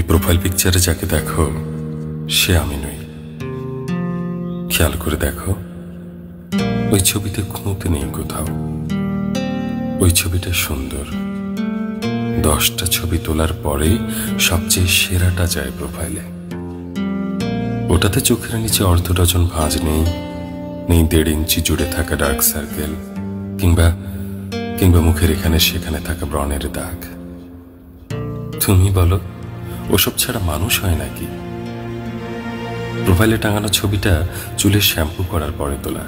Profile পিকচারে যাকে দেখো সে আমি নই। খেয়াল করে দেখো, ওই ছবিতে খুঁত নেই কোথাও। ওই ছবিটা সুন্দর। 10টা ছবি তোলার পরেই সবচেয়ে সেরাটা যায় প্রোফাইলে। ওটাতে চোখের নিচে অর্ধ ডজন ভাঁজ নেই, নেই 1.5 ইঞ্চি জুড়ে থাকা ডার্ক সার্কেল, কিংবা মুখের এখানে সেখানে থাকা ব্রণের দাগ। তুমি বলো, ওসব ছাড়া মানুষ হয় নাকি? প্রোফাইলে টাঙানো ছবিটা চুলে শ্যাম্পু করার পরে তোলা।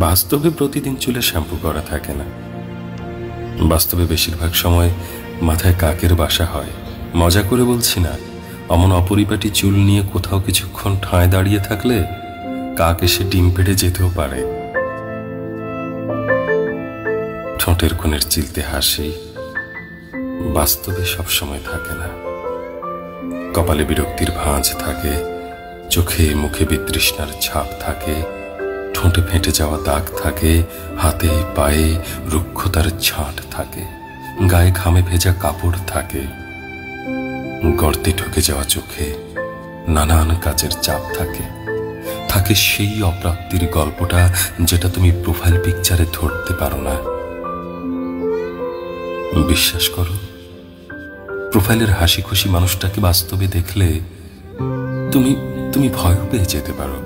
বাস্তবে প্রতিদিন চুলে শ্যাম্পু করা থাকে না। বাস্তবে বেশিরভাগ সময় মাথায় কাকের বাসা হয়। মজা করে বলছি না, অমন অপরিপাটি চুল নিয়ে কোথাও কিছুক্ষণ ঠাঁয় দাঁড়িয়ে থাকলে কাক এসে ডিম পেড়ে যেতেও পারে। ঠোঁটের কোণের চিলতে হাসি বাস্তবে সবসময় থাকে না। কপালে বিরক্তির ভাঁজ থাকে, চোখে মুখে বিতৃষ্ণার ছাপ থাকে, ঠোঁটে ফেটে যাওয়া দাগ থাকে, হাতে পায়ে রুক্ষতার ছাঁট থাকে, গায়ে ঘামে ভেজা কাপড় থাকে, গর্তে ঢুকে যাওয়া চোখে নানান কাজের চাপ থাকে। থাকে সেই অপ্রাপ্তির গল্পটা যেটা তুমি প্রোফাইল পিকচারে ধরতে পারো না। বিশ্বাস করো, প্রোফাইলের হাসি খুশি মানুষটাকে বাস্তবে দেখলে তুমি ভয়ও পেয়ে যেতে পারো।